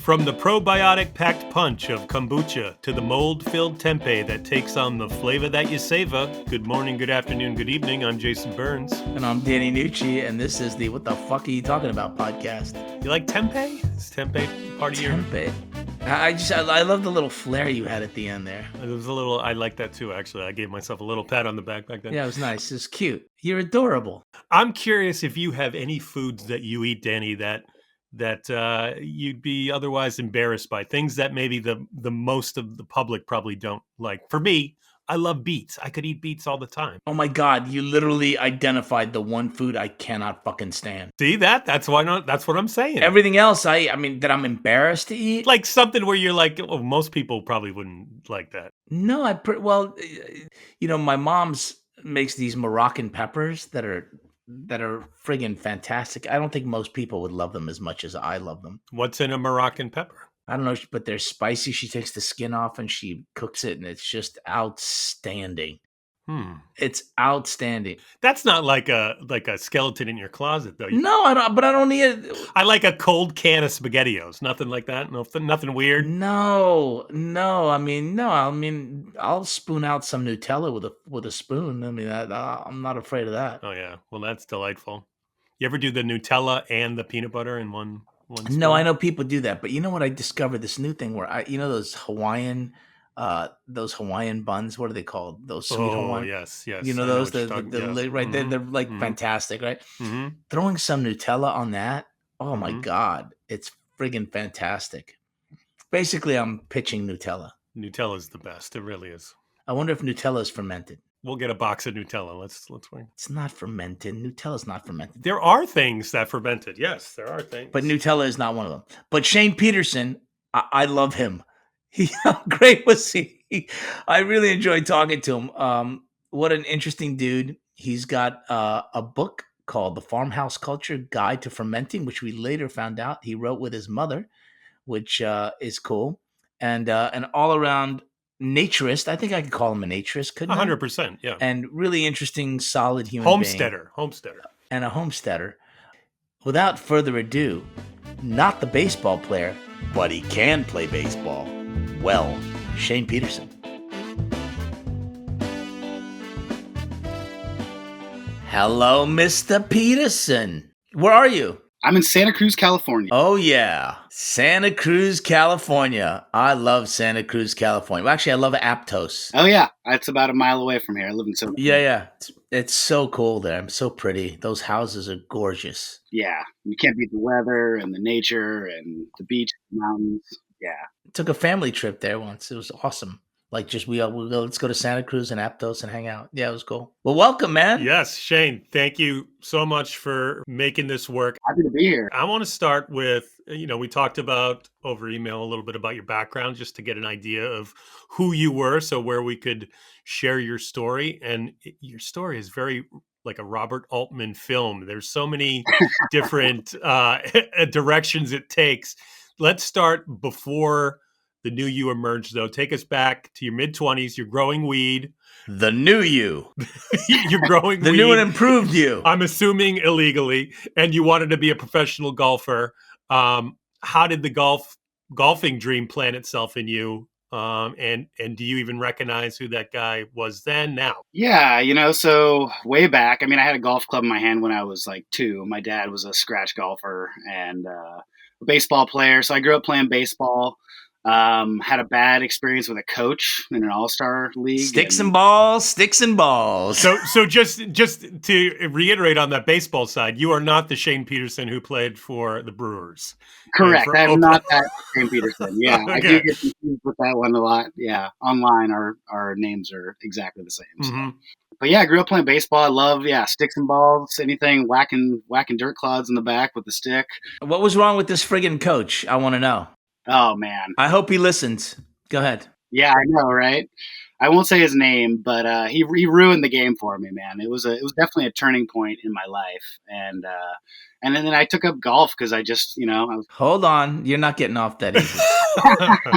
From the probiotic-packed punch of kombucha to the mold-filled tempeh that takes on the flavor that you savor. Good morning, good afternoon, good evening. I'm Jason Burns. And I'm Danny Nucci, and this is the What the Fuck Are You Talking About podcast. You like tempeh? Is tempeh part of your... Tempeh. I love the little flair you had at the end there. It was a little... I like that too, actually. I gave myself a little pat on the back then. Yeah, it was nice. It was cute. You're adorable. I'm curious if you have any foods that you eat, Danny, that you'd be otherwise embarrassed by, things that maybe the most of the public probably don't like. For me, I love beets. I could eat beets all the time. Oh my God, you literally identified the one food I cannot fucking stand. See that? That's why not. That's what I'm saying. Everything else, I mean, that I'm embarrassed to eat. Like something where you're like, well, most people probably wouldn't like that. No, my mom's makes these Moroccan peppers that are friggin' fantastic. I don't think most people would love them as much as I love them. What's in a Moroccan pepper? I don't know, but they're spicy. She takes the skin off and she cooks it, and it's just outstanding. It's outstanding. That's not like a skeleton in your closet, though. No, I don't. But I don't need it. I like a cold can of SpaghettiOs. Nothing like that. Nothing weird. No. I mean, I'll spoon out some Nutella with a spoon. I mean, I'm not afraid of that. Oh yeah, well that's delightful. You ever do the Nutella and the peanut butter in one spoon? No, I know people do that, but you know what? I discovered this new thing where those Hawaiian buns. What are they called? Those sweet Hawaiian. Yes. You know those right there. They're like fantastic, right? Mm-hmm. Throwing some Nutella on that. Oh my God, it's friggin' fantastic. Basically, I'm pitching Nutella. Nutella's the best. It really is. I wonder if Nutella is fermented. We'll get a box of Nutella. Let's wait. It's not fermented. Nutella's not fermented. There are things that fermented. Yes, there are things. But Nutella is not one of them. But Shane Peterson, I love him. How great was he? I really enjoyed talking to him. What an interesting dude. He's got a book called The Farmhouse Culture Guide to Fermenting, which we later found out he wrote with his mother, which is cool. And an all-around naturist. I think I could call him a naturist, couldn't I? 100%, yeah. And really interesting, solid human Homesteader. And a homesteader. Without further ado, not the baseball player, but he can play baseball. Well, Shane Peterson. Hello, Mr. Peterson. Where are you? I'm in Santa Cruz, California. Oh, yeah. Santa Cruz, California. I love Santa Cruz, California. Well, actually, I love Aptos. Oh, yeah. It's about a mile away from here. I live in Santa Cruz. Yeah. It's so cool there. I'm so pretty. Those houses are gorgeous. Yeah. You can't beat the weather and the nature and the beach, the mountains. Yeah. Took a family trip there once. It was awesome. Like, let's go to Santa Cruz and Aptos and hang out. Yeah, it was cool. Well, welcome, man. Yes, Shane, thank you so much for making this work. Happy to be here. I want to start with, we talked about over email a little bit about your background just to get an idea of who you were, so where we could share your story. And your story is very like a Robert Altman film. There's so many different directions it takes. Let's start before the new you emerged, though. Take us back to your mid-20s. You're growing weed. The new you. You're growing the weed. new and improved you. I'm assuming illegally. And you wanted to be a professional golfer. How did the golfing dream plant itself in you? And do you even recognize who that guy was then, now? Yeah, so way back, I had a golf club in my hand when I was like 2. My dad was a scratch golfer and a baseball player. So I grew up playing baseball. Had a bad experience with a coach in an all-star league. Sticks and balls. So just to reiterate on that baseball side, you are not the Shane Peterson who played for the Brewers. Correct. I am not that Shane Peterson. Yeah, okay. I do get confused with that one a lot. Yeah, online our names are exactly the same. Mm-hmm. So. But yeah, I grew up playing baseball. I love sticks and balls, anything whacking dirt clods in the back with the stick. What was wrong with this friggin' coach? I want to know. Oh, man. I hope he listens. Go ahead. Yeah, I know, right? I won't say his name, but he ruined the game for me, man. It was definitely a turning point in my life. And then I took up golf because I just, I was... Hold on. You're not getting off that easy.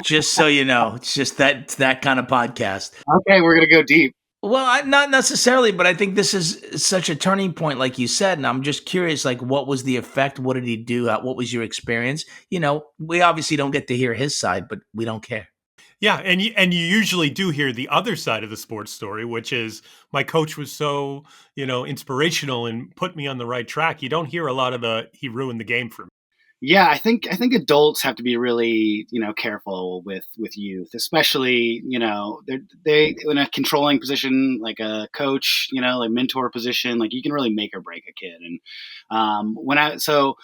Just so you know. It's just that kind of podcast. Okay, we're going to go deep. Well, not necessarily, but I think this is such a turning point, like you said, and I'm just curious, like, what was the effect? What did he do? What was your experience? We obviously don't get to hear his side, but we don't care. Yeah, and you usually do hear the other side of the sports story, which is my coach was so, inspirational and put me on the right track. You don't hear a lot of he ruined the game for me. Yeah, I think adults have to be really, careful with youth, especially, they in a controlling position like a coach, like mentor position, like you can really make or break a kid. And when I so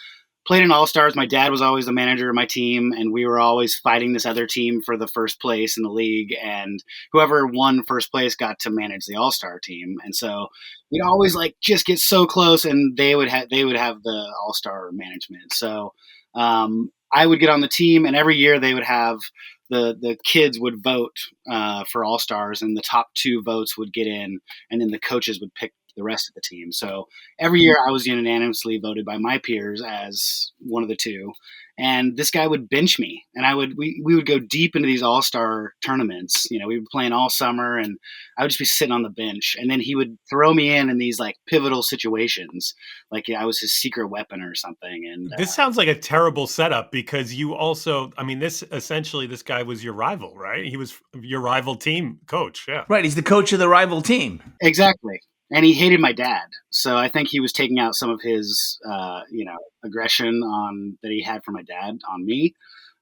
played in All Stars, my dad was always the manager of my team, and we were always fighting this other team for the first place in the league. And whoever won first place got to manage the All Star team. And so we'd always like just get so close, and they would have the All Star management. So I would get on the team, and every year they would have the kids would vote for All Stars, and the top two votes would get in, and then the coaches would pick the rest of the team. So every year I was unanimously voted by my peers as one of the two. And this guy would bench me, and we would go deep into these all-star tournaments. We were playing all summer, and I would just be sitting on the bench, and then he would throw me in these like pivotal situations, like I was his secret weapon or something. And This sounds like a terrible setup because you also, I mean, this guy was your rival, right? He was your rival team coach. Yeah. Right, he's the coach of the rival team. exactly. And he hated my dad, so I think he was taking out some of his, aggression that he had for my dad on me.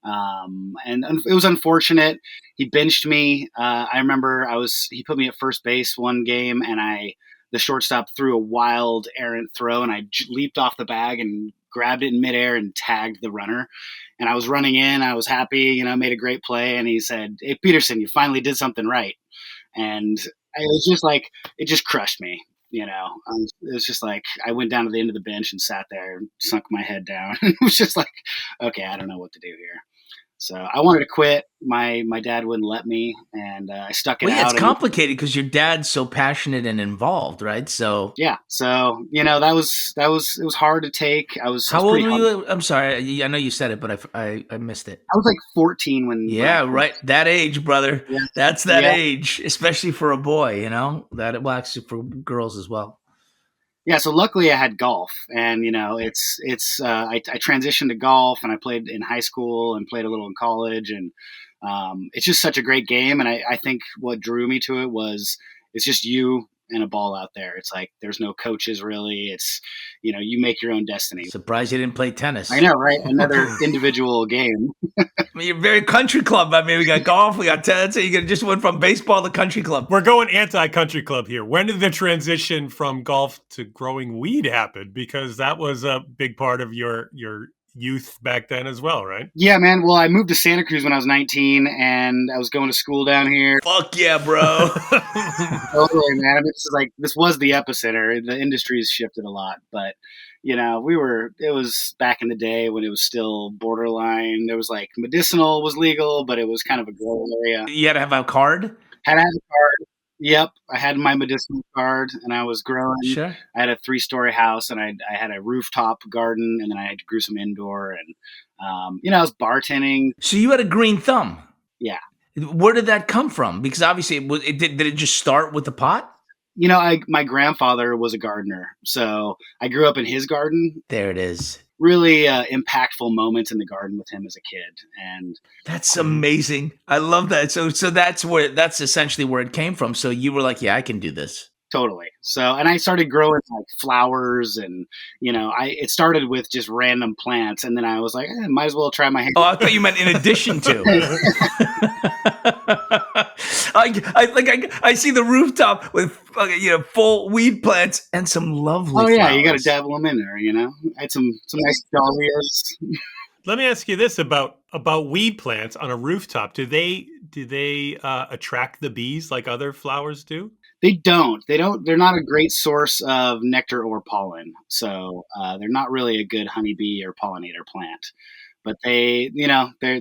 And it was unfortunate. He benched me. I remember he put me at first base one game, and the shortstop threw a wild errant throw, and I leaped off the bag and grabbed it in midair and tagged the runner. And I was running in. I was happy, made a great play. And he said, "Hey, Peterson, you finally did something right." And it was just like, it just crushed me. It was just like I went down to the end of the bench and sat there and sunk my head down. It was just like, okay, I don't know what to do here. So I wanted to quit. My dad wouldn't let me, and I stuck it Well, yeah, out. it's complicated because your dad's so passionate and involved, right? So Yeah, so that was it was hard to take. How old were you? I'm sorry, I know you said it, but I missed it. I was like 14 when. Yeah, right. That age, brother. Yeah. That's that Yeah. age, especially for a boy. That well, actually for girls as well. Yeah, so luckily I had golf, and I transitioned to golf, and I played in high school and played a little in college, and it's just such a great game. And I think what drew me to it was it's just you and a ball out there. It's like there's no coaches really. It's you make your own destiny. Surprised you didn't play tennis. I know, right? Another individual game. I mean, you're very country club. I mean, we got golf, we got tennis. So you just went from baseball to country club. We're going anti-country club here. When did the transition from golf to growing weed happen? Because that was a big part of your youth back then as well, right? Yeah, man. Well, I moved to Santa Cruz when I was 19, and I was going to school down here. Fuck yeah, bro. Totally, man. I mean, this was the epicenter. The industry's shifted a lot, but it was back in the day when it was still borderline. There was like medicinal was legal, but it was kind of a gray area. You had to have a card? Had to have a card. Yep, I had my medicinal card, and I was growing. Sure. I had a 3-story house, and I had a rooftop garden, and then I grew some indoor, and I was bartending. So you had a green thumb. Yeah. Where did that come from? Because obviously, did it just start with the pot? My grandfather was a gardener, so I grew up in his garden. There it is. Really impactful moments in the garden with him as a kid, and that's amazing. I love that. So that's essentially where it came from. So you were like, yeah, I can do this. Totally. So, and I started growing like flowers, and it started with just random plants, and then I was like, might as well try my hand. Oh, I thought you meant in addition to. I see the rooftop with full weed plants and some lovely. Oh yeah, flowers. You got to dabble them in there. I had some nice dahlias. Let me ask you this about weed plants on a rooftop. Do they attract the bees like other flowers do? They don't. They're not a great source of nectar or pollen. So they're not really a good honeybee or pollinator plant. But they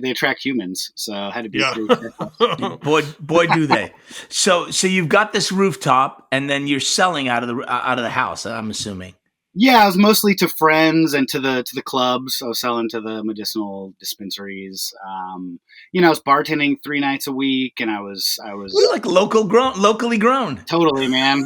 attract humans. So I had to be careful. Boy, do they. So you've got this rooftop, and then you're selling out of the house, I'm assuming. Yeah, I was mostly to friends and to the clubs. I was selling to the medicinal dispensaries. I was bartending 3 nights a week, and I was We're like locally grown. totally, man.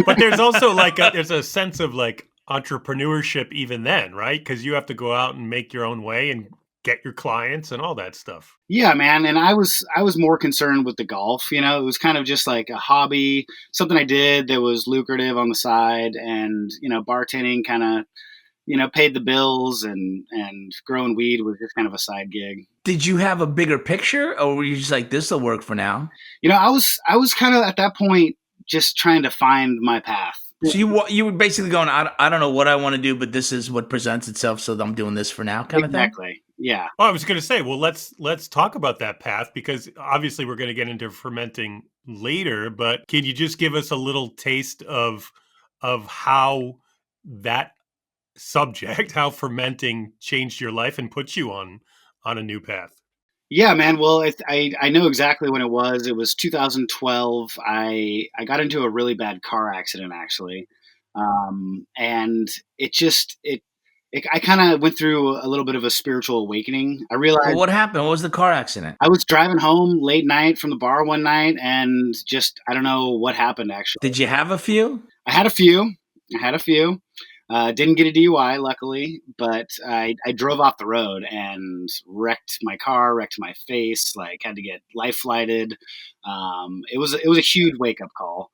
But there's also like there's a sense of like entrepreneurship even then, right? Because you have to go out and make your own way and get your clients and all that stuff. Yeah, man. And I was more concerned with the golf. It was kind of just like a hobby, something I did that was lucrative on the side, and bartending kind of paid the bills, and growing weed was just kind of a side gig. Did you have a bigger picture, or were you just like, this will work for now? I was kind of at that point just trying to find my path. So you were basically going, I don't know what I want to do, but this is what presents itself, so I'm doing this for now, kind of thing. Exactly. Yeah. Well, I was going to say, well, let's talk about that path, because obviously we're going to get into fermenting later. But can you just give us a little taste of how that subject, how fermenting changed your life and put you on a new path? Yeah, man. Well, I know exactly when it was. It was 2012. I got into a really bad car accident, actually, and I kind of went through a little bit of a spiritual awakening. I Well, realized what happened? What was the car accident? I was driving home late night from the bar one night, and just I don't know what happened. Actually, Did you have a few? I had a few. I had a few. Didn't get a DUI, luckily, but I drove off the road and wrecked my car, wrecked my face, like had to get life flighted. It was a huge wake up call.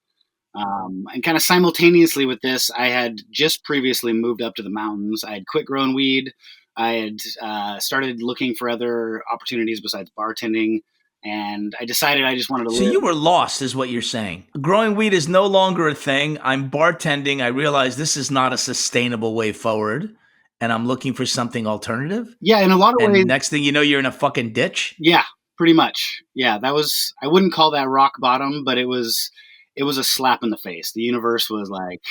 And kind of simultaneously with this, I had just previously moved up to the mountains. I had quit growing weed. I had started looking for other opportunities besides bartending, and I decided I just wanted to So live. you were lost, is what you're saying. Growing weed is no longer a thing. I'm bartending. I realize this is not a sustainable way forward, and I'm looking for something alternative. Yeah, in a lot of And ways, next thing you know, you're in a fucking ditch. yeah, pretty much. Yeah, that was. I wouldn't call that rock bottom, but it was. It was a slap in the face. The universe was like,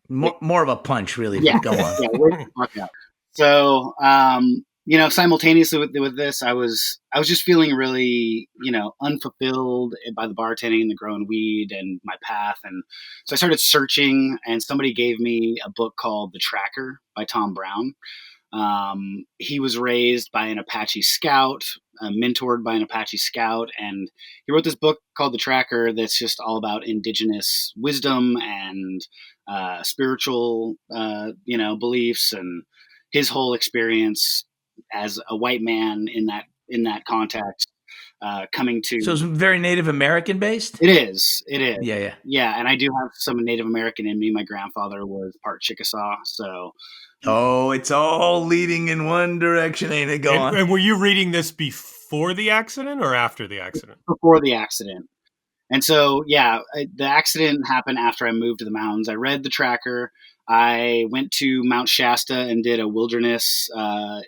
More of a punch, really. yeah, But go on. yeah, wake the fuck up. So, simultaneously with this, I was just feeling really, unfulfilled by the bartending and the growing weed and my path, and so I started searching, and somebody gave me a book called The Tracker by Tom Brown. He was raised by an Apache scout, mentored by an Apache scout, and he wrote this book called The Tracker that's just all about indigenous wisdom and spiritual, beliefs, and his whole experience as a white man in that context, coming to. So it's very Native American based. It is. It is. Yeah, yeah. Yeah, and I do have some Native American in me. My grandfather was part Chickasaw, so Oh, it's all leading in one direction, ain't it? Go on. And were you reading this before the accident or after the accident? before the accident. And so, yeah, the accident happened after I moved to the mountains. I read The Tracker. I went to Mount Shasta and did a wilderness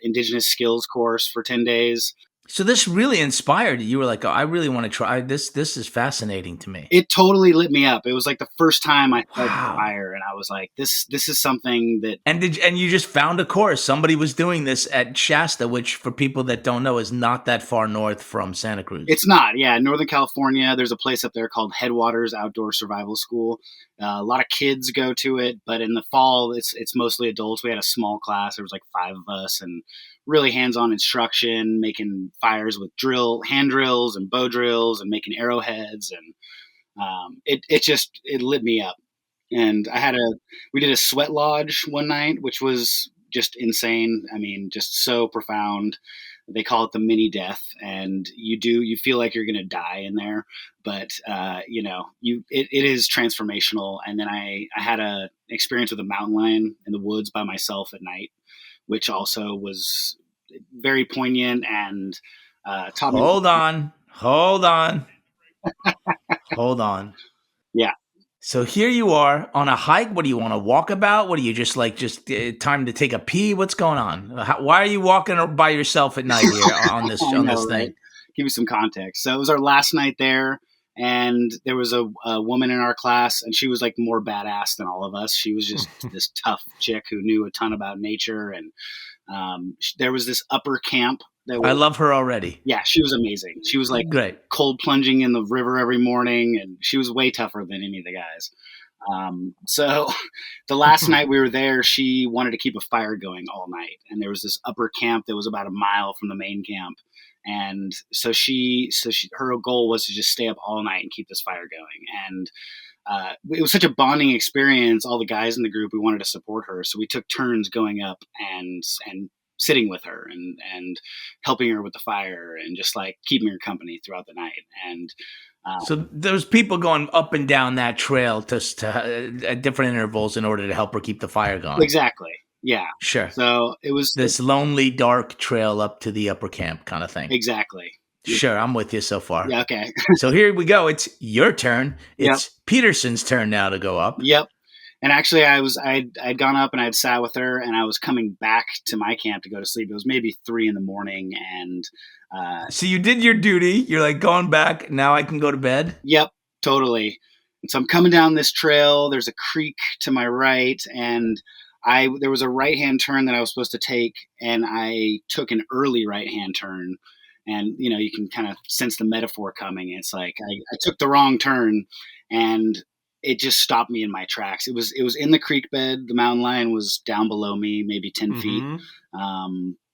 indigenous skills course for 10 days. So this really inspired you. You were like, oh, I really want to try this. This is fascinating to me. It totally lit me up. It was like the first time I felt Wow. fire, and I was like, this is something that. And you just found a course. Somebody was doing this at Shasta, which for people that don't know is not that far north from Santa Cruz. It's not, yeah. Northern California, there's a place up there called Headwaters Outdoor Survival School. A lot of kids go to it, but in the fall, it's mostly adults. We had a small class. There was like 5 of us, and really hands-on instruction, making fires with hand drills and bow drills, and making arrowheads, and it lit me up. And we did a sweat lodge one night, which was just insane. I mean, just so profound. They call it the mini death, and you feel like you're going to die in there, but it is transformational. And then I had a experience with a mountain lion in the woods by myself at night, which also was very poignant and taught me. Hold on. Yeah. So here you are on a hike. What do you want to walk about? What do you just time to take a pee? What's going on? Why are you walking by yourself at night here on this I know, this thing? right? Give you some context. So it was our last night there, and there was a woman in our class, and she was like more badass than all of us. She was just this tough chick who knew a ton about nature, and there was this upper camp. I love her already. Yeah, she was amazing. She was like Great. cold plunging in the river every morning, and she was way tougher than any of the guys. So the last night we were there, she wanted to keep a fire going all night. And there was this upper camp that was about a mile from the main camp. And so her goal was to just stay up all night and keep this fire going. And it was such a bonding experience. All the guys in the group, we wanted to support her. So we took turns going up and sitting with her and helping her with the fire and just like keeping her company throughout the night. And so there's people going up and down that trail just at different intervals in order to help her keep the fire going. Exactly. Yeah. Sure. So it was this lonely, dark trail up to the upper camp kind of thing. Exactly. Sure. I'm with you so far. Yeah. Okay. So here we go. It's your turn. It's Peterson's turn now to go up. Yep. And actually I'd gone up and I'd sat with her and I was coming back to my camp to go to sleep. It was maybe 3 a.m. and so you did your duty. You're like going back. Now I can go to bed. Yep, totally. And so I'm coming down this trail. There's a creek to my right, and there was a right-hand turn that I was supposed to take, and I took an early right-hand turn. And you can kind of sense the metaphor coming. It's like I took the wrong turn, and it just stopped me in my tracks. It was in the creek bed. The mountain lion was down below me, maybe 10 feet.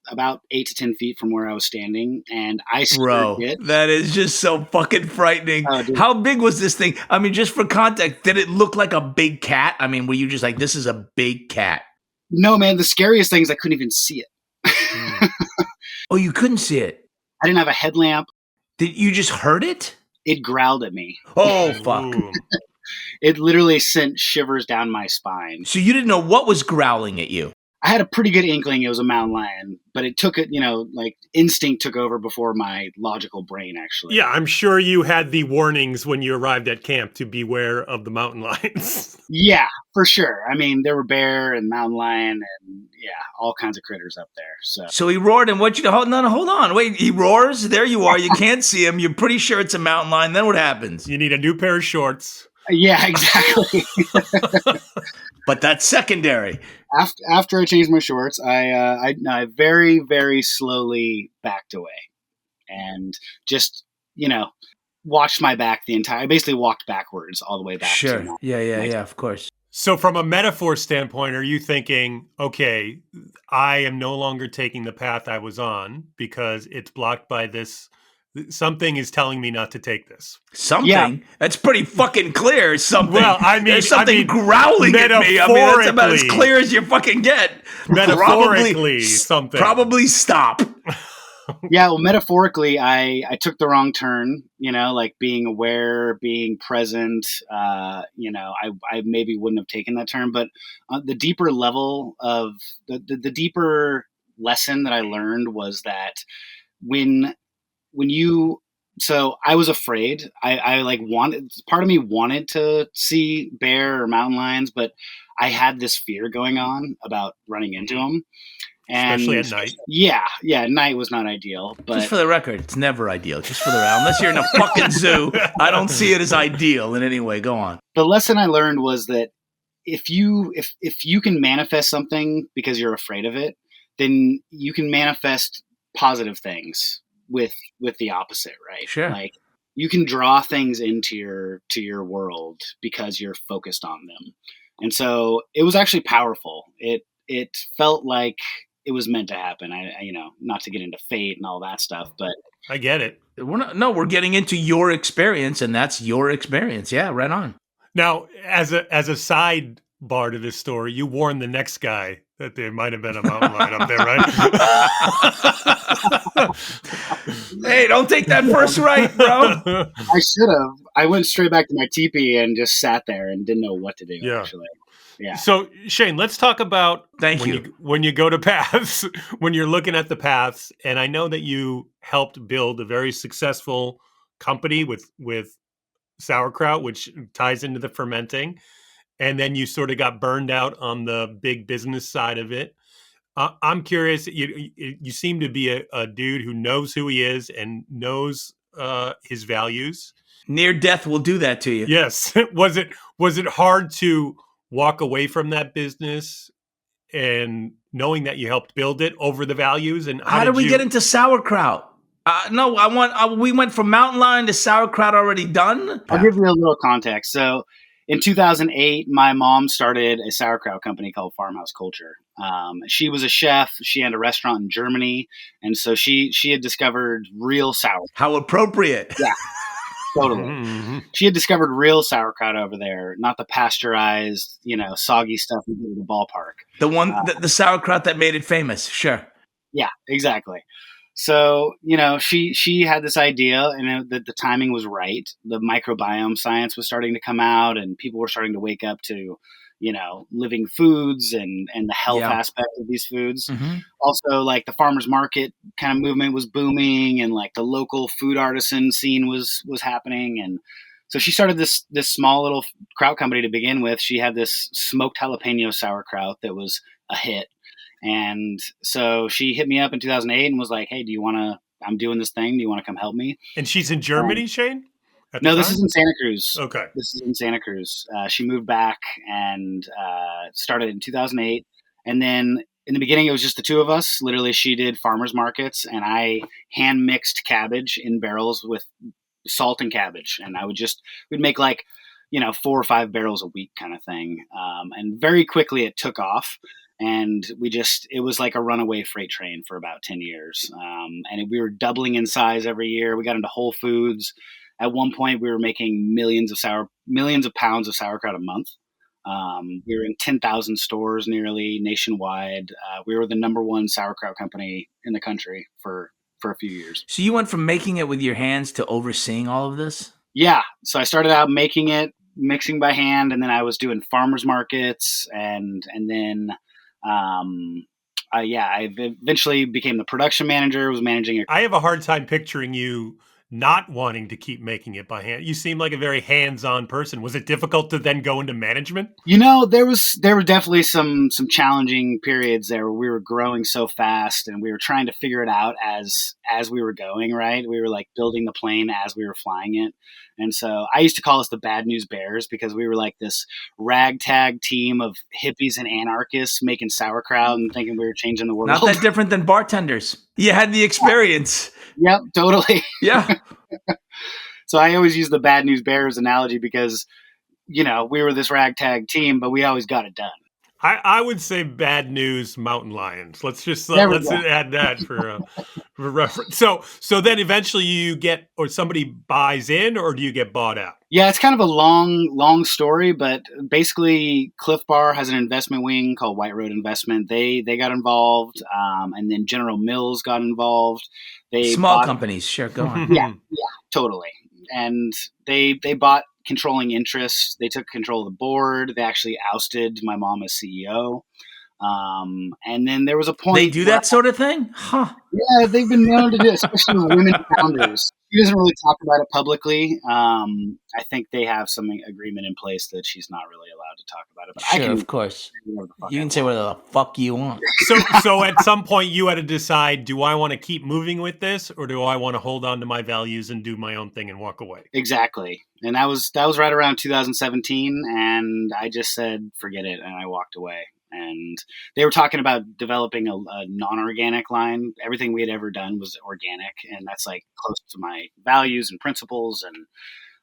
About 8 to 10 feet from where I was standing, and I scared it. That is just so fucking frightening. Oh, how big was this thing? I mean, just for context, did it look like a big cat? I mean, were you just like, this is a big cat? No, man. The scariest thing is I couldn't even see it. Oh, you couldn't see it? I didn't have a headlamp. Did you just heard it? It growled at me. Oh, fuck. It literally sent shivers down my spine. So you didn't know what was growling at you? I had a pretty good inkling it was a mountain lion, but it took it, like instinct took over before my logical brain, actually. Yeah, I'm sure you had the warnings when you arrived at camp to beware of the mountain lions. Yeah, for sure. I mean, there were bear and mountain lion and all kinds of critters up there. So he roared and what you hold on. Wait, he roars? There you are. You can't see him. You're pretty sure it's a mountain lion. Then what happens? You need a new pair of shorts. Yeah, exactly. But that's secondary. After I changed my shorts, I very, very slowly backed away and just, watched my back I basically walked backwards all the way back. Sure. Yeah, of course. So from a metaphor standpoint, are you thinking, okay, I am no longer taking the path I was on because it's blocked by this? Something is telling me not to take this. Something? Yeah. That's pretty fucking clear. Something. Well, there's something growling at me. I mean, that's about as clear as you fucking get. Metaphorically, something. Probably stop. Yeah, well, metaphorically, I took the wrong turn, like being aware, being present, I maybe wouldn't have taken that turn, but the deeper level of the deeper lesson that I learned was that so I was afraid. I part of me wanted to see bear or mountain lions, but I had this fear going on about running into them. And especially at night. Yeah, night was not ideal. But just for the record, it's never ideal. Just for the record, unless you're in a fucking zoo, I don't see it as ideal in any way. Go on. The lesson I learned was that if you can manifest something because you're afraid of it, then you can manifest positive things with the opposite, right? Sure. Like you can draw things into your world because you're focused on them. And so it was actually powerful. It felt like it was meant to happen. I not to get into fate and all that stuff, but I get it. We're getting into your experience, and that's your experience. Yeah, right on. Now, as a sidebar to this story, you warned the next guy that there might have been a mountain lion up there, right? Hey, don't take that first right, bro. I should have. I went straight back to my teepee and just sat there and didn't know what to do. Yeah. Actually. Yeah. So Shane, let's talk about when you go to paths, when you're looking at the paths, and I know that you helped build a very successful company with sauerkraut, which ties into the fermenting, and then you sort of got burned out on the big business side of it. I'm curious. You seem to be a dude who knows who he is and knows his values. Near death will do that to you. Yes. Was it hard to walk away from that business and knowing that you helped build it over the values? And how did we get into sauerkraut? We went from mountain lion to sauerkraut already done. I'll give you a little context. So in 2008, my mom started a sauerkraut company called Farmhouse Culture. She was a chef. She had a restaurant in Germany, and so she had discovered real sauerkraut. How appropriate. Yeah, totally. Mhm. She had discovered real sauerkraut over there, not the pasteurized, soggy stuff we get at the ballpark. The one, the sauerkraut that made it famous. Sure. Yeah, exactly. So, she had this idea, and the timing was right. The microbiome science was starting to come out, and people were starting to wake up to, living foods and the health Yeah. aspect of these foods. Mm-hmm. Also, like the farmers market kind of movement was booming, and like the local food artisan scene was happening. And so she started this small little kraut company to begin with. She had this smoked jalapeno sauerkraut that was a hit. And so she hit me up in 2008 and was like, "Hey, I'm doing this thing. Do you want to come help me?" And she's in Germany, Shane? At the No, this time? is in Santa Cruz. Okay. This is in Santa Cruz. She moved back and started in 2008. And then in the beginning, it was just the two of us. Literally, she did farmers markets, and I hand mixed cabbage in barrels with salt and cabbage. And we'd make like, 4 or 5 barrels a week kind of thing. And very quickly it took off. And it was like a runaway freight train for about 10 years. And we were doubling in size every year. We got into Whole Foods. At one point, we were making millions of pounds of sauerkraut a month. We were in 10,000 stores nearly nationwide. We were the number one sauerkraut company in the country for a few years. So you went from making it with your hands to overseeing all of this? Yeah. So I started out making it, mixing by hand, and then I was doing farmers markets, and then I eventually became the production manager. Was managing I have a hard time picturing you not wanting to keep making it by hand. You seem like a very hands-on person. Was it difficult to then go into management? There were definitely some challenging periods there where we were growing so fast, and we were trying to figure it out as we were going, right? We were like building the plane as we were flying it. And so I used to call us the Bad News Bears because we were like this ragtag team of hippies and anarchists making sauerkraut and thinking we were changing the world. Not that different than bartenders. You had the experience. Yep, totally. Yeah. So I always use the Bad News Bears analogy because, we were this ragtag team, but we always got it done. I would say bad news mountain lions. Let's add that for reference. So then eventually you get, or somebody buys in, or do you get bought out? Yeah, it's kind of a long story, but basically Cliff Bar has an investment wing called White Road Investment. They got involved, and then General Mills got involved. Small companies, sure, go on. Yeah, totally. And they bought controlling interests. They took control of the board. They actually ousted my mom as CEO. And then there was a point. They do that sort of thing? Huh. Yeah, they've been known to do it, especially with women founders. She doesn't really talk about it publicly. I think they have some agreement in place that she's not really allowed to talk about it. But sure, of course. You can say whatever the fuck you want. So at some point you had to decide, do I want to keep moving with this, or do I want to hold on to my values and do my own thing and walk away? Exactly. And that was right around 2017. And I just said, forget it. And I walked away. And they were talking about developing a non-organic line. Everything we had ever done was organic, and that's like close to my values and principles. And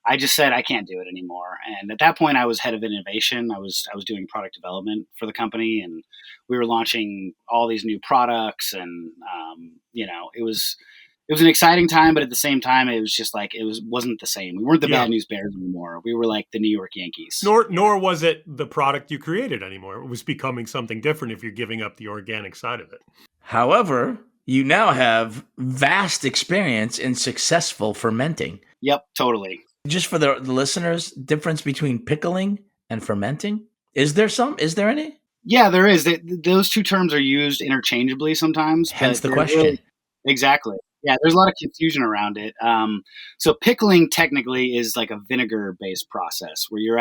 I just said I can't do it anymore. And at that point, I was head of innovation. I was doing product development for the company, and we were launching all these new products. And it was an exciting time, but at the same time, it was just like wasn't the same. We weren't the Bad News Bears anymore. We were like the New York Yankees. Nor was it the product you created anymore. It was becoming something different if you're giving up the organic side of it. However, you now have vast experience in successful fermenting. Yep, totally. Just for the listeners, difference between pickling and fermenting? Is there any? Yeah, there is. Those two terms are used interchangeably sometimes. Hence the question. Exactly. Yeah, there's a lot of confusion around it. So pickling technically is like a vinegar-based process where you're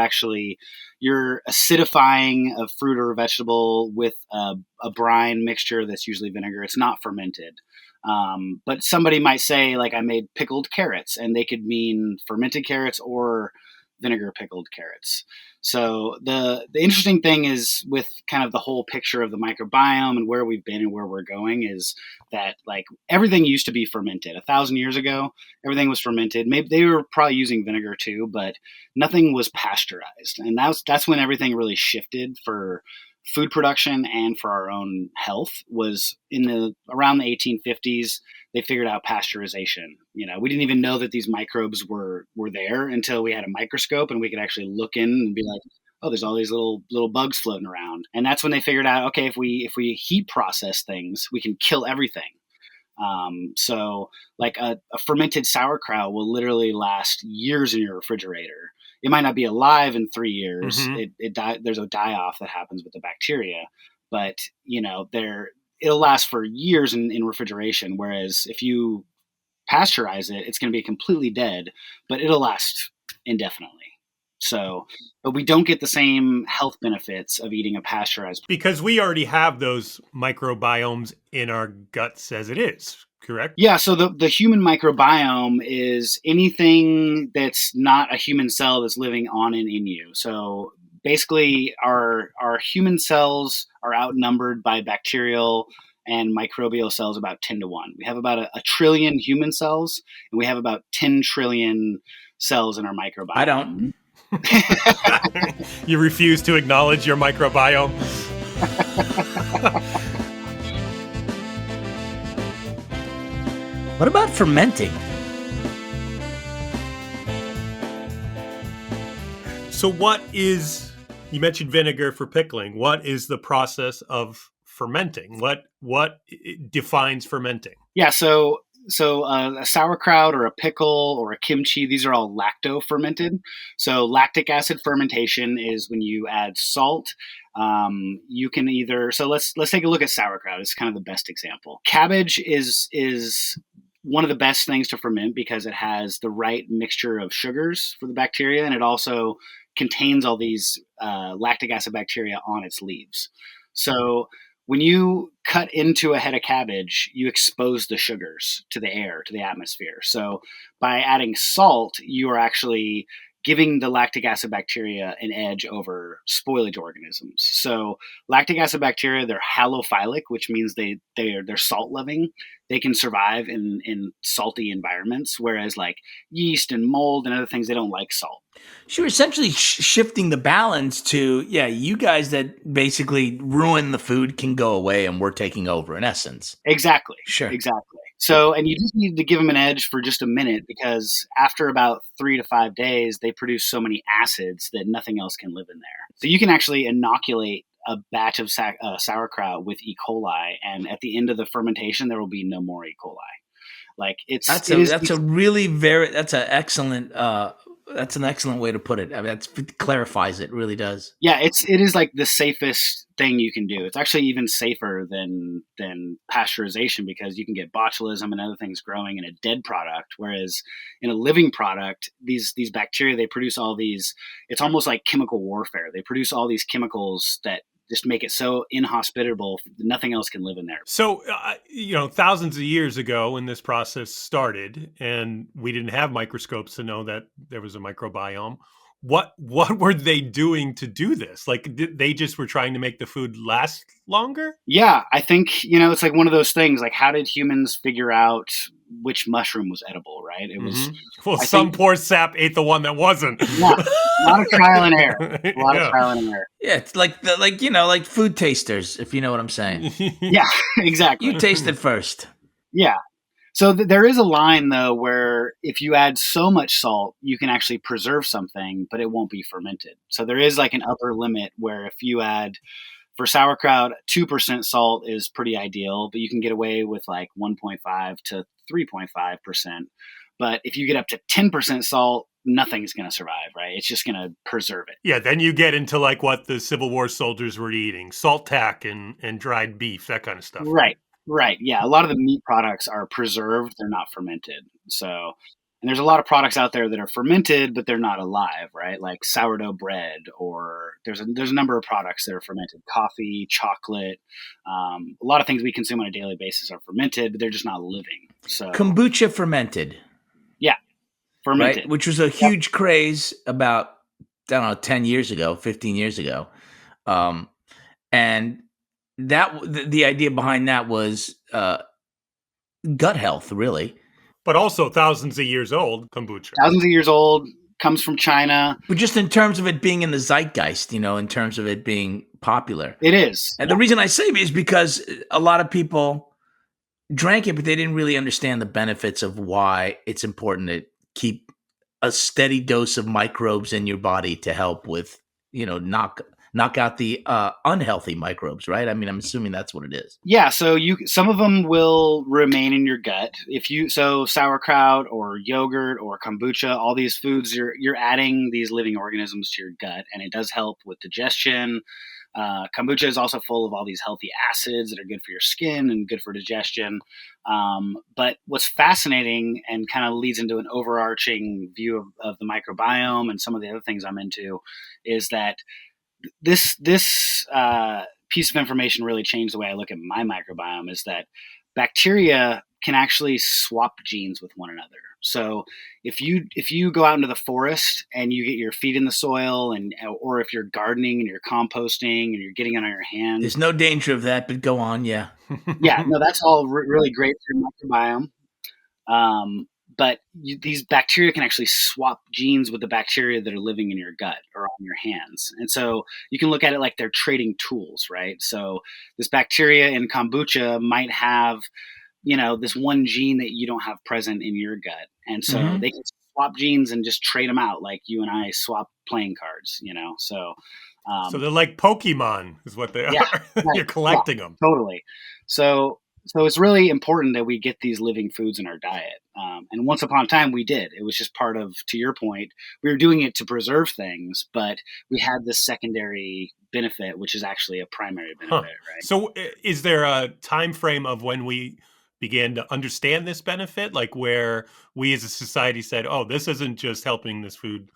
acidifying a fruit or a vegetable with a brine mixture that's usually vinegar. It's not fermented. But somebody might say, like, I made pickled carrots, and they could mean fermented carrots or vinegar pickled carrots. So the interesting thing is with kind of the whole picture of the microbiome and where we've been and where we're going is that like everything used to be fermented 1,000 years ago. Everything was fermented. Maybe they were probably using vinegar too, but nothing was pasteurized. And that's when everything really shifted for food production and for our own health was around the 1850s. They figured out pasteurization. We didn't even know that these microbes were there until we had a microscope and we could actually look in and be like, oh, there's all these little bugs floating around. And that's when they figured out, okay, if we heat process things, we can kill everything. So like a fermented sauerkraut will literally last years in your refrigerator. It might not be alive in 3 years. Mm-hmm. There's a die-off that happens with the bacteria, but it'll last for years in refrigeration. Whereas if you pasteurize it, it's going to be completely dead, but it'll last indefinitely. So, but we don't get the same health benefits of eating a pasteurized. Because we already have those microbiomes in our guts as it is, correct? Yeah, so the human microbiome is anything that's not a human cell that's living on and in you. So basically our human cells are outnumbered by bacterial and microbial cells about 10 to 1. We have about a trillion human cells, and we have about 10 trillion cells in our microbiome. I don't. You refuse to acknowledge your microbiome. What about fermenting? So you mentioned vinegar for pickling. What is the process of fermenting? What defines fermenting? Yeah, so a sauerkraut or a pickle or a kimchi, these are all lacto-fermented. So lactic acid fermentation is when you add salt. You can let's take a look at sauerkraut. It's kind of the best example. Cabbage is one of the best things to ferment because it has the right mixture of sugars for the bacteria, and it also contains all these lactic acid bacteria on its leaves. So when you cut into a head of cabbage, you expose the sugars to the air, to the atmosphere. So by adding salt, you are actually giving the lactic acid bacteria an edge over spoilage organisms. So lactic acid bacteria, they're halophilic, which means they're salt loving. They can survive in salty environments, whereas like yeast and mold and other things, they don't like salt. So you're essentially shifting the balance to, you guys that basically ruin the food can go away and we're taking over in essence. Exactly. Sure. Exactly. So, and you just need to give them an edge for just a minute because after about 3 to 5 days, they produce so many acids that nothing else can live in there. So you can actually inoculate a batch of sauerkraut with E. coli, and at the end of the fermentation, there will be no more E. coli. Like that's an excellent way to put it. I mean, that clarifies it. Really does. Yeah, it is like the safest thing you can do. It's actually even safer than pasteurization because you can get botulism and other things growing in a dead product. Whereas in a living product, these bacteria, they produce all these. It's almost like chemical warfare. They produce all these chemicals that just make it so inhospitable, nothing else can live in there. So, thousands of years ago when this process started and we didn't have microscopes to know that there was a microbiome, what were they doing to do this? Like, they just were trying to make the food last longer? Yeah, I think, it's like one of those things, like how did humans figure out which mushroom was edible, right? It was poor sap ate the one that wasn't. Yeah, a lot of trial and error. Trial and error. Yeah, it's like food tasters, if you know what I'm saying. Yeah, exactly. You taste it first. Yeah. So there is a line though where if you add so much salt, you can actually preserve something, but it won't be fermented. So there is like an upper limit where if you add for sauerkraut, 2% salt is pretty ideal, but you can get away with like 1.5 to 3.5%. But if you get up to 10% salt, nothing's going to survive, right? It's just going to preserve it. Yeah, then you get into like what the Civil War soldiers were eating, salt tack and dried beef, that kind of stuff. Right. Yeah, a lot of the meat products are preserved. They're not fermented. So, and there's a lot of products out there that are fermented, but they're not alive, right? Like sourdough bread, or there's a number of products that are fermented. Coffee, chocolate, a lot of things we consume on a daily basis are fermented, but they're just not living. So kombucha fermented. Yeah. fermented. right? Which was a huge craze about, I don't know, 10 years ago, 15 years ago. And the idea behind that was gut health, really. But also thousands of years old, kombucha. Thousands of years old, comes from China. But just in terms of it being in the zeitgeist, in terms of it being popular. It is. And the reason I say it is because a lot of people drank it, but they didn't really understand the benefits of why it's important to keep a steady dose of microbes in your body to help with, knock out the unhealthy microbes, right? I mean, I'm assuming that's what it is. Yeah, so some of them will remain in your gut. So sauerkraut or yogurt or kombucha, all these foods, you're adding these living organisms to your gut, and it does help with digestion. Kombucha is also full of all these healthy acids that are good for your skin and good for digestion. But what's fascinating and kind of leads into an overarching view of the microbiome and some of the other things I'm into is that this piece of information really changed the way I look at my microbiome, is that bacteria can actually swap genes with one another. So if you go out into the forest and you get your feet in the soil, or if you're gardening and you're composting and you're getting it on your hands, there's no danger of that, but go on. Yeah. Yeah, no, that's all really great for your microbiome. But these bacteria can actually swap genes with the bacteria that are living in your gut or on your hands. And so you can look at it like they're trading tools, right? So this bacteria in kombucha might have, this one gene that you don't have present in your gut. And so they can swap genes and just trade them out like you and I swap playing cards, So they're like Pokemon is what they are. Right. You're collecting them. Totally. So it's really important that we get these living foods in our diet. And once upon a time, we did. It was just part of, to your point, we were doing it to preserve things, but we had this secondary benefit, which is actually a primary benefit, right? So is there a time frame of when we began to understand this benefit, like where we as a society said, oh, this isn't just helping this food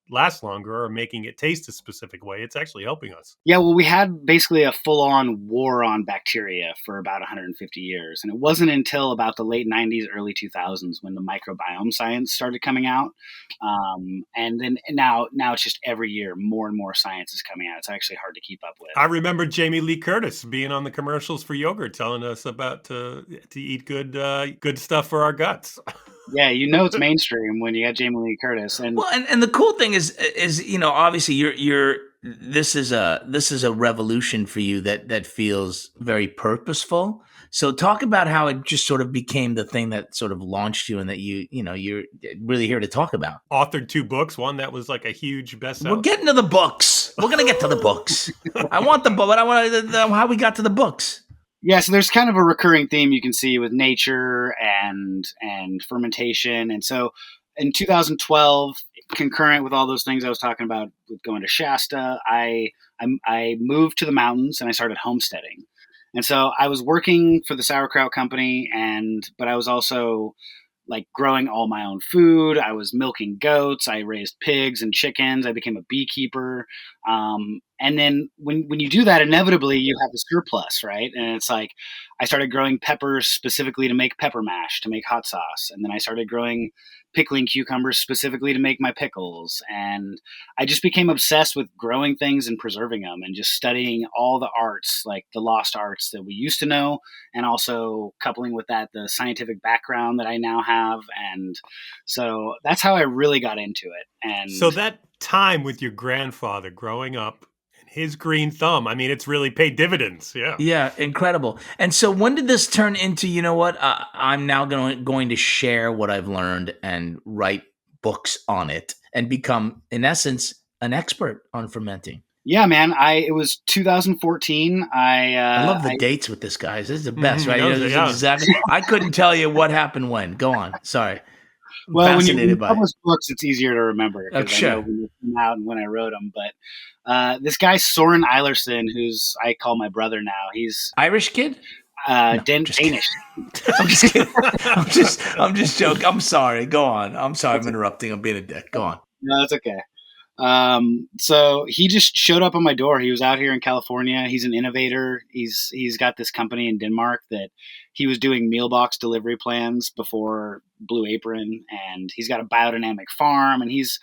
last longer or making it taste a specific way, it's actually helping us? Yeah, well, we had basically a full-on war on bacteria for about 150 years. And it wasn't until about the late 90s, early 2000s when the microbiome science started coming out. And then now it's just every year more and more science is coming out. It's actually hard to keep up with. I remember Jamie Lee Curtis being on the commercials for yogurt telling us about to eat good stuff for our guts. Yeah, it's mainstream when you got Jamie Lee Curtis. And the cool thing is obviously you're this is a revolution for you that feels very purposeful. So talk about how it just sort of became the thing that sort of launched you, and that you're really here to talk about. Authored 2 books, one that was like a huge bestseller. We're getting to the books. We're gonna get to the books. I want the book, but I want to know how we got to the books. Yeah, so there's kind of a recurring theme you can see with nature and fermentation. And so in 2012, concurrent with all those things I was talking about with going to Shasta, I moved to the mountains and I started homesteading. And so I was working for the sauerkraut company, but I was also like growing all my own food. I was milking goats. I raised pigs and chickens. I became a beekeeper. And then when you do that, inevitably you have a surplus, right? And it's like I started growing peppers specifically to make pepper mash, to make hot sauce. And then I started growing pickling cucumbers specifically to make my pickles. And I just became obsessed with growing things and preserving them and just studying all the arts, like the lost arts that we used to know, and also coupling with that the scientific background that I now have. And so that's how I really got into it. And so that time with your grandfather growing up, his green thumb, I mean, it's really paid dividends. Yeah, incredible. And so when did this turn into, I'm now going to share what I've learned and write books on it and become, in essence, an expert on fermenting? Yeah, man. It was 2014. I love the dates with this guy. This is the best, right? Exactly. I couldn't tell you what happened when. Go on. Sorry. Well, when you publish books, it's easier to remember. Sure. I know when they came out and when I wrote them. But this guy, Soren Eilerson, who's I call my brother now, he's Irish kid? Danish. I'm just kidding. I'm just joking. I'm sorry. Go on. I'm sorry. I'm interrupting. I'm being a dick. Go on. No, that's okay. So he just showed up on my door. He was out here in California. He's an innovator. He's got this company in Denmark that he was doing meal box delivery plans before Blue Apron, and he's got a biodynamic farm, and he's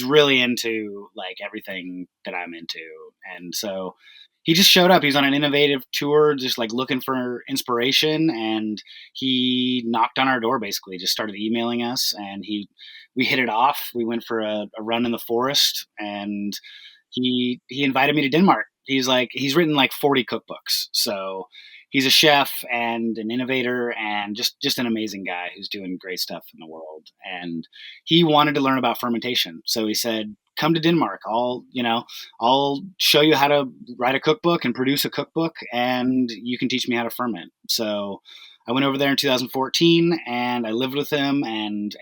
really into like everything that I'm into. And so he just showed up. He was on an innovative tour, just like looking for inspiration, and he knocked on our door. Basically, just started emailing us, and we hit it off. We went for a run in the forest, and he invited me to Denmark. He's written like 40 cookbooks, so he's a chef and an innovator and just an amazing guy who's doing great stuff in the world. And he wanted to learn about fermentation, so he said, come to Denmark. I'll show you how to write a cookbook and produce a cookbook, and you can teach me how to ferment. So I went over there in 2014, and I lived with him and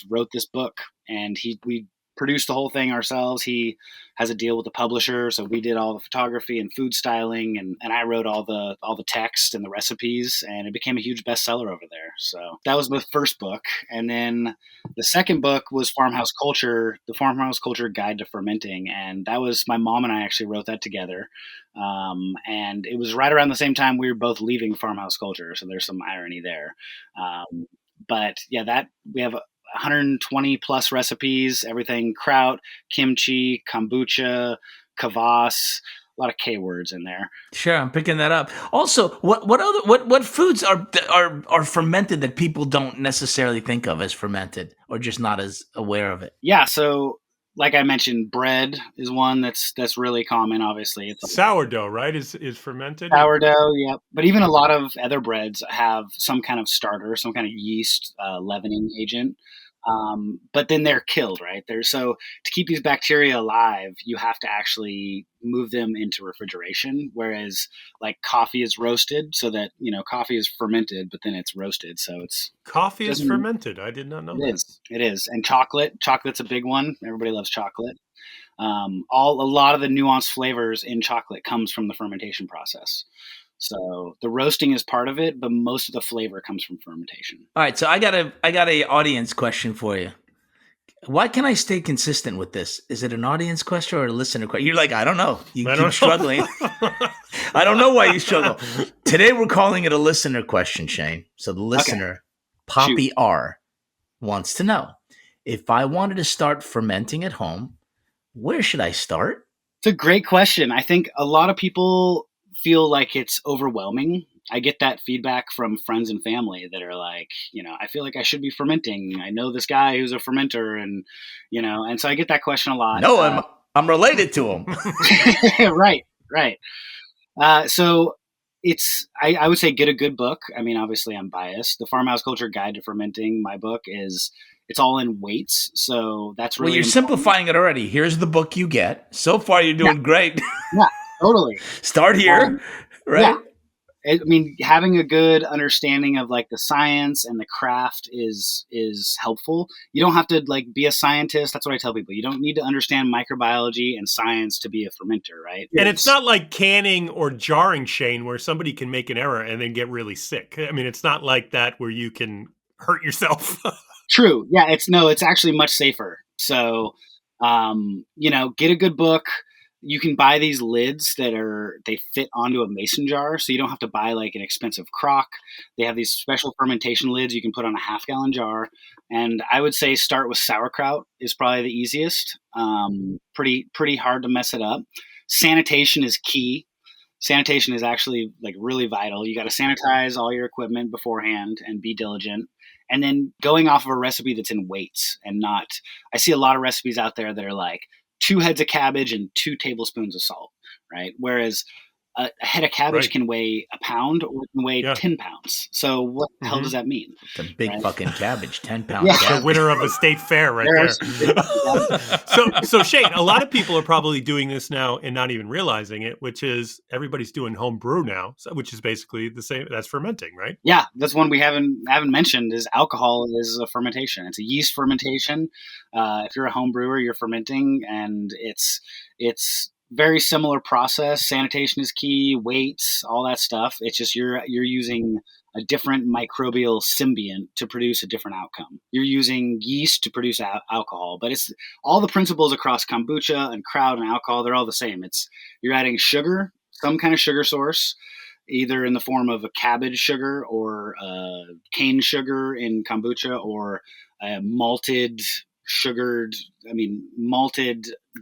wrote this book. And we produced the whole thing ourselves. He has a deal with the publisher, so we did all the photography and food styling, and I wrote all the text and the recipes, and it became a huge bestseller over there. So that was the first book. And then the second book was Farmhouse Culture, the Farmhouse Culture Guide to Fermenting, and that was my mom and I actually wrote that together. And it was right around the same time we were both leaving Farmhouse Culture, so there's some irony there. But yeah, that we have 120 plus recipes, everything kraut, kimchi, kombucha, kvass, a lot of K words in there. Sure, I'm picking that up. Also, what foods are fermented that people don't necessarily think of as fermented or just not as aware of it? Yeah, so like I mentioned, bread is one that's really common. Obviously, it's sourdough, right? Is fermented? Sourdough, yeah. But even a lot of other breads have some kind of starter, some kind of yeast leavening agent. But then they're killed, right? So to keep these bacteria alive, you have to actually move them into refrigeration. Whereas like coffee is roasted, so that coffee is fermented, but then it's roasted. So coffee is fermented. I did not know that. It is, and chocolate's a big one. Everybody loves chocolate. A lot of the nuanced flavors in chocolate comes from the fermentation process. So the roasting is part of it, but most of the flavor comes from fermentation. All right, so I got a audience question for you. Why can I stay consistent with this? Is it an audience question or a listener question? You're like, I don't know. You keep struggling. I don't know why you struggle. Today we're calling it a listener question, Shane. So the listener, Poppy R, wants to know, if I wanted to start fermenting at home, where should I start? It's a great question. I think a lot of people feel like it's overwhelming. I get that feedback from friends and family that are like, I feel like I should be fermenting. I know this guy who's a fermenter, and and so I get that question a lot. No, I'm related to him. Right. So I would say get a good book. I mean, obviously I'm biased. The Farmhouse Culture Guide to Fermenting, my book, it's all in weights. So that's really Well, you're simplifying it already. Here's the book you get. So far, you're doing great. Yeah, totally. Start here, right? Yeah. I mean, having a good understanding of like the science and the craft is helpful. You don't have to like be a scientist. That's what I tell people. You don't need to understand microbiology and science to be a fermenter, right? And it's not like canning or jarring, Shane, where somebody can make an error and then get really sick. I mean, it's not like that where you can hurt yourself. True. Yeah, it's actually much safer. So, get a good book. You can buy these lids they fit onto a mason jar, so you don't have to buy like an expensive crock. They have these special fermentation lids you can put on a half-gallon jar. And I would say start with sauerkraut is probably the easiest. Pretty hard to mess it up. Sanitation is key. Sanitation is actually like really vital. You got to sanitize all your equipment beforehand and be diligent. And then going off of a recipe that's in weights and not, I see a lot of recipes out there that are like 2 heads of cabbage and 2 tablespoons of salt, right? Whereas a head of cabbage can weigh a pound or it can weigh 10 pounds. So what the hell does that mean? It's a big fucking cabbage, 10 pounds. The winner of a state fair right there. So Shane, a lot of people are probably doing this now and not even realizing it, which is everybody's doing home brew now, which is basically the same. That's fermenting, right? Yeah, that's one we haven't mentioned is alcohol is a fermentation. It's a yeast fermentation. If you're a home brewer, you're fermenting, and it's very similar process. Sanitation is key, weights, all that stuff. It's just you're using a different microbial symbiont to produce a different outcome. You're using yeast to produce alcohol, but it's all the principles across kombucha and kraut and alcohol. They're all the same. You're adding sugar, some kind of sugar source, either in the form of a cabbage sugar or cane sugar in kombucha, or malted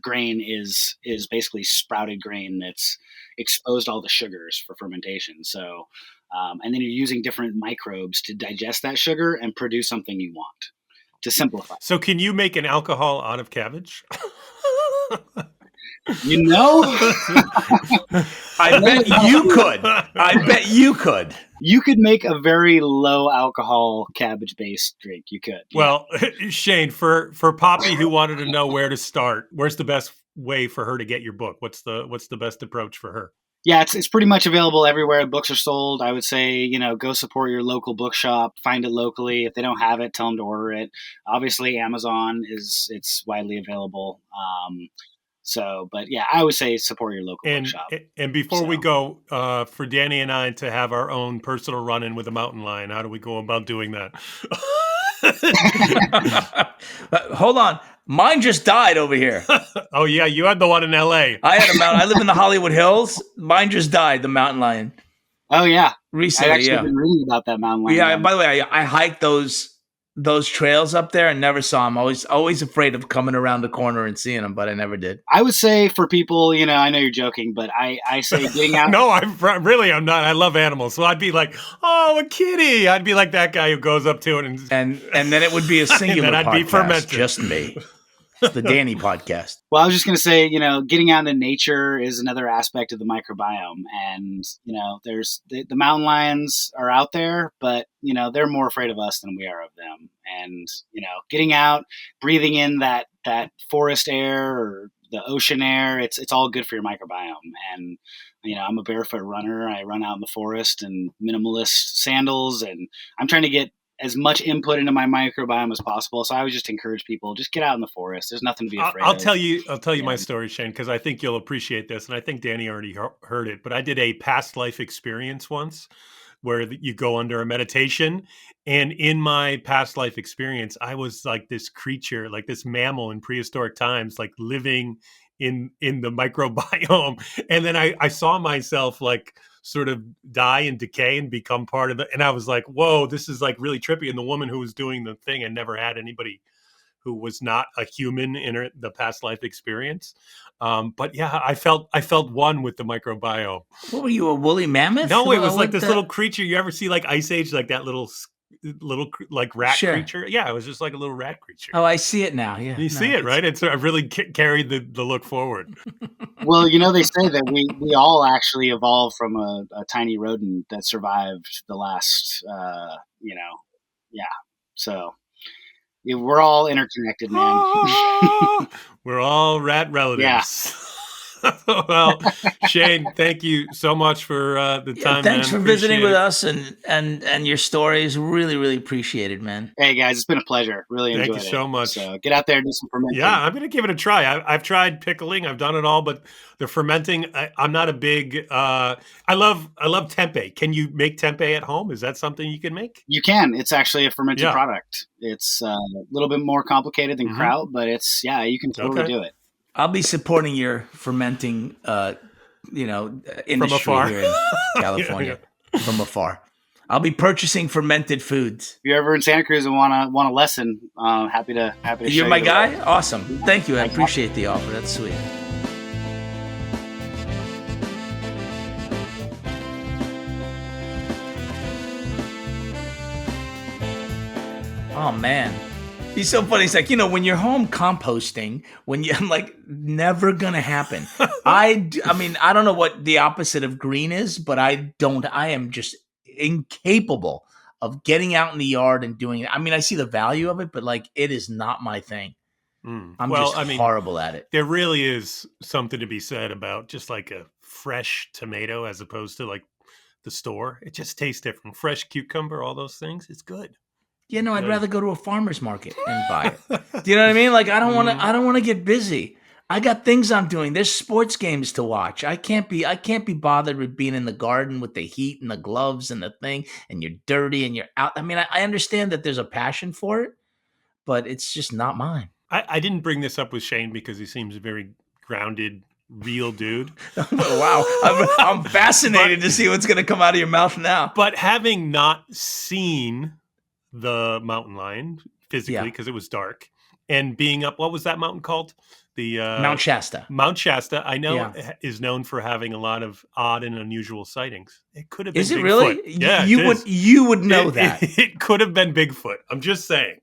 grain is basically sprouted grain that's exposed all the sugars for fermentation. So, and then you're using different microbes to digest that sugar and produce something you want, to simplify. So can you make an alcohol out of cabbage? You know? I bet you could. I bet you could. You could make a very low alcohol cabbage based drink. You could. Yeah. Well, Shane, for Poppy who wanted to know where to start, where's the best way for her to get your book? What's the best approach for her? Yeah, it's pretty much available everywhere books are sold. I would say, go support your local bookshop, find it locally. If they don't have it, tell them to order it. Obviously, Amazon it's widely available. But yeah, I would say support your local bookshop. And before we go, for Danny and I to have our own personal run-in with a mountain lion, how do we go about doing that? Hold on. Mine just died over here. Oh, yeah. You had the one in L.A. I live in the Hollywood Hills. Mine just died, the mountain lion. Oh, yeah. Recently, I've actually been reading about that mountain lion. Yeah, by the way, I hiked those trails up there and never saw them. Always afraid of coming around the corner and seeing them, but I never did. I would say for people, I know you're joking, but I say getting out. No, I'm not. I love animals. So I'd be like, oh, a kitty. I'd be like that guy who goes up to it. And then it would be a singular I'd be fermented. Just me. It's the Danny podcast. Well, I was just going to say, getting out into nature is another aspect of the microbiome. And, there's the mountain lions are out there, but, they're more afraid of us than we are of them. And, getting out, breathing in that forest air or the ocean air, it's all good for your microbiome. And, I'm a barefoot runner. I run out in the forest in minimalist sandals, and I'm trying to get as much input into my microbiome as possible. So I would just encourage people, just get out in the forest. There's nothing to be afraid of. I'll tell you my story, Shane, because I think you'll appreciate this. And I think Danny already heard it, but I did a past life experience once where you go under a meditation. And in my past life experience, I was like this creature, like this mammal in prehistoric times, like living in the microbiome. And then I saw myself like sort of die and decay and become part of it. And I was like, whoa, this is like really trippy. And the woman who was doing the thing had never had anybody who was not a human in the past life experience. But yeah, I felt one with the microbiome. What were you, a woolly mammoth? No, it was like this little creature. You ever see like Ice Age, like that little like rat creature? Yeah, it was just like a little rat creature. Oh, I see it now. Yeah, you see it, right? It's I really carried the look forward. Well, they say that we all actually evolved from a tiny rodent that survived the last, yeah. So we're all interconnected, man. We're all rat relatives. Yeah. Well, Shane, thank you so much for the time. Thanks for visiting with us and your stories. Really, really appreciate it, man. Hey guys, it's been a pleasure. Really enjoyed it. Thank you so much. So get out there and do some fermenting. Yeah, I'm going to give it a try. I've tried pickling. I've done it all, but the fermenting, I'm not a big. I love tempeh. Can you make tempeh at home? Is that something you can make? You can. It's actually a fermented product. It's a little bit more complicated than kraut, but you can totally do it. I'll be supporting your fermenting, industry here in California from afar. I'll be purchasing fermented foods. If you're ever in Santa Cruz and want a lesson, happy to. You're my guy. Awesome. Thank you. I appreciate the offer. That's sweet. Oh man. He's so funny. He's like, when you're home composting, I'm like, never gonna happen. I mean, I don't know what the opposite of green is, but I am just incapable of getting out in the yard and doing it. I mean, I see the value of it, but like, it is not my thing. I'm horrible at it. There really is something to be said about just like a fresh tomato as opposed to like the store. It just tastes different. Fresh cucumber, all those things. It's good. I'd rather go to a farmer's market and buy it. Do you know what I mean? Like, I don't want to get busy. I got things I'm doing. There's sports games to watch. I can't be bothered with being in the garden with the heat and the gloves and the thing, and you're dirty and you're out. I mean, I understand that there's a passion for it, but it's just not mine. I didn't bring this up with Shane because he seems a very grounded, real dude. Wow. I'm fascinated to see what's going to come out of your mouth now. But having not seen the mountain lion physically, Yeah. because it was dark, and being up, what was that mountain called? The Mount Shasta. Mount Shasta, I know, Yeah. is known for having a lot of odd and unusual sightings. It could have been Is it Bigfoot. really? Yeah, You would know that. It could have been Bigfoot. I'm just saying.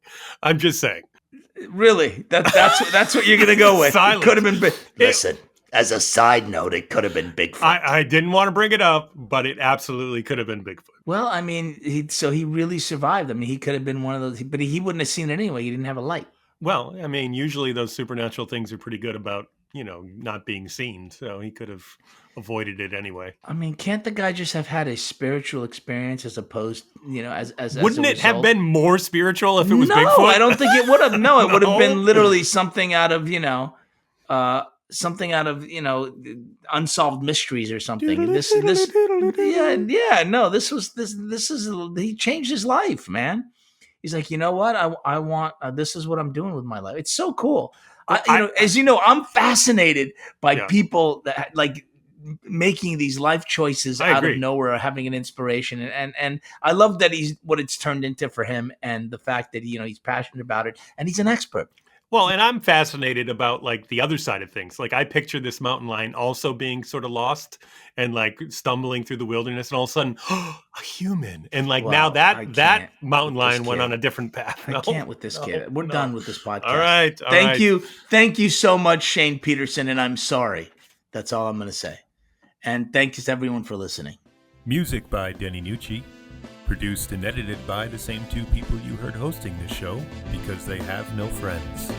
Really? That's what you're going to go with. Silence. It could have been big. Listen, as a side note, it could have been Bigfoot. I didn't want to bring it up, but it absolutely could have been Bigfoot. Well, I mean, he really survived. I mean, he could have been one of those, but he wouldn't have seen it anyway. He didn't have a light. Well, I mean, usually those supernatural things are pretty good about, not being seen. So he could have avoided it anyway. I mean, can't the guy just have had a spiritual experience as opposed, as Wouldn't a it have result? been more spiritual if it was No, Bigfoot? I don't think it would have. No, it would have No? been literally something out of, something out of, unsolved mysteries or something. He changed his life, man. He's like, you know what? I want, this is what I'm doing with my life. It's so cool. As you know, I'm fascinated by people that like making these life choices out agree. of nowhere, or having an inspiration. And I love that he's what it's turned into for him, and the fact that, he's passionate about it and he's an expert. Well, and I'm fascinated about like the other side of things. Like I picture this mountain lion also being sort of lost and like stumbling through the wilderness, and all of a sudden, a human. And like now that mountain lion went on a different path. I can't with this kid. We're done with this podcast. All right. Thank you so much, Shane Peterson. And I'm sorry. That's all I'm going to say. And thank you to everyone for listening. Music by Denny Nucci. Produced and edited by the same two people you heard hosting this show because they have no friends.